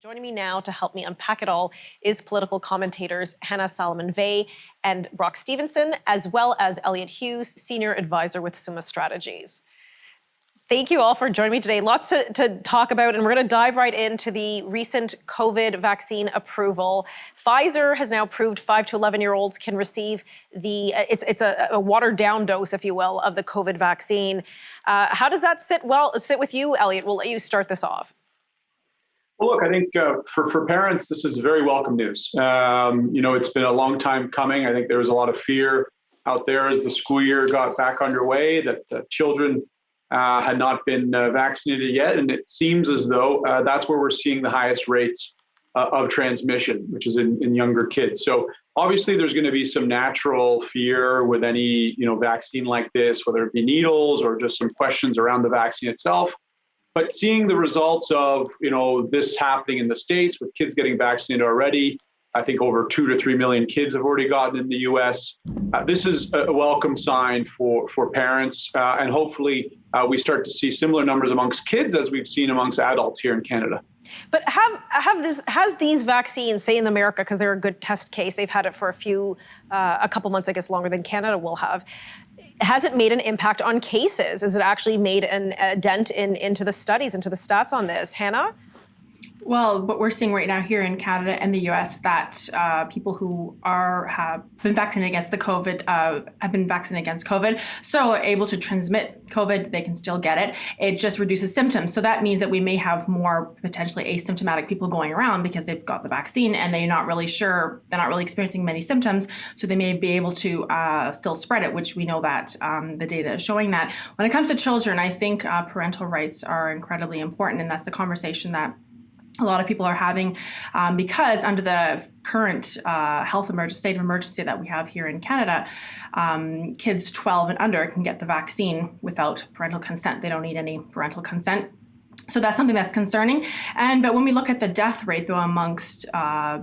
Joining me now to help me unpack it all is political commentators Hannah Solomon-Vey and Brock Stevenson, as well as Elliot Hughes, Senior Advisor with Summa Strategies. Thank you all for joining me today. Lots to talk about, and we're going to dive right into the recent COVID vaccine approval. Pfizer has now approved 5 to 11-year-olds can receive it's a watered-down dose, if you will, of the COVID vaccine. How does that sit with you, Elliot? We'll let you start this off. Well, look, I think for parents, this is very welcome news. It's been a long time coming. I think there was a lot of fear out there as the school year got back underway that children had not been vaccinated yet. And it seems as though that's where we're seeing the highest rates of transmission, which is in younger kids. So obviously there's going to be some natural fear with any, vaccine like this, whether it be needles or just some questions around the vaccine itself. But seeing the results of, this happening in the States with kids getting vaccinated already, I think over 2 to 3 million kids have already gotten in the US. This is a welcome sign for parents. And hopefully we start to see similar numbers amongst kids as we've seen amongst adults here in Canada. But has these vaccines, say in America, because they're a good test case, they've had it for a couple months, I guess longer than Canada will have. Has it made an impact on cases? Has it actually made a dent into the studies, into the stats on this? Hannah? Well, what we're seeing right now here in Canada and the U.S. that people who have been vaccinated against the COVID have been vaccinated against COVID, still are able to transmit COVID. They can still get it. It just reduces symptoms. So that means that we may have more potentially asymptomatic people going around because they've got the vaccine and they're not really sure, they're not really experiencing many symptoms. So they may be able to still spread it, which we know that the data is showing that. When it comes to children, I think parental rights are incredibly important, and that's the conversation that a lot of people are having because under the current state of emergency that we have here in Canada, kids 12 and under can get the vaccine without parental consent. They don't need any parental consent. So that's something that's concerning. But when we look at the death rate, though, amongst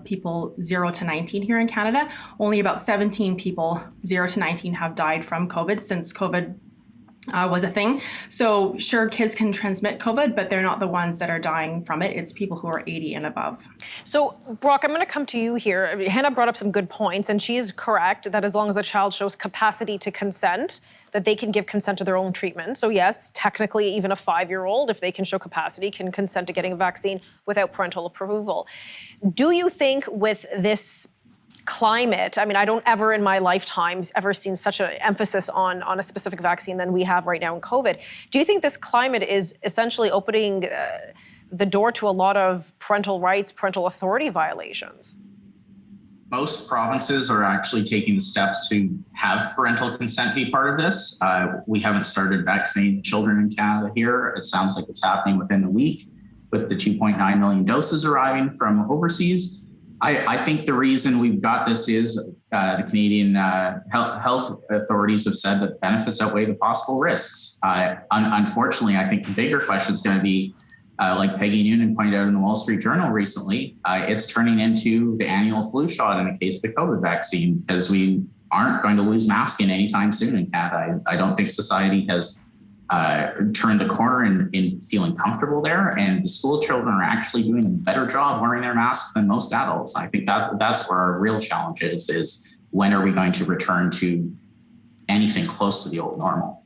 people 0 to 19 here in Canada, only about 17 people 0 to 19 have died from COVID since COVID was a thing. So sure, kids can transmit COVID, but they're not the ones that are dying from it. It's people who are 80 and above. So Brock, I'm going to come to you here. Hannah brought up some good points, and she is correct that as long as a child shows capacity to consent, that they can give consent to their own treatment. So yes, technically even a 5-year-old, if they can show capacity, can consent to getting a vaccine without parental approval. Do you think with this climate, I don't ever in my lifetimes ever seen such an emphasis on a specific vaccine than we have right now in COVID. Do you think this climate is essentially opening the door to a lot of parental rights, parental authority violations? Most provinces are actually taking the steps to have parental consent be part of this. We haven't started vaccinating children in Canada here. It sounds like it's happening within a week with the 2.9 million doses arriving from overseas. I think the reason we've got this is the Canadian health authorities have said that benefits outweigh the possible risks. Unfortunately, I think the bigger question is going to be, like Peggy Noonan pointed out in the Wall Street Journal recently, it's turning into the annual flu shot in the case of the COVID vaccine, because we aren't going to lose masking anytime soon in Canada. I don't think society has turned the corner in feeling comfortable there, and the school children are actually doing a better job wearing their masks than most adults. I think that's where our real challenge is when are we going to return to anything close to the old normal?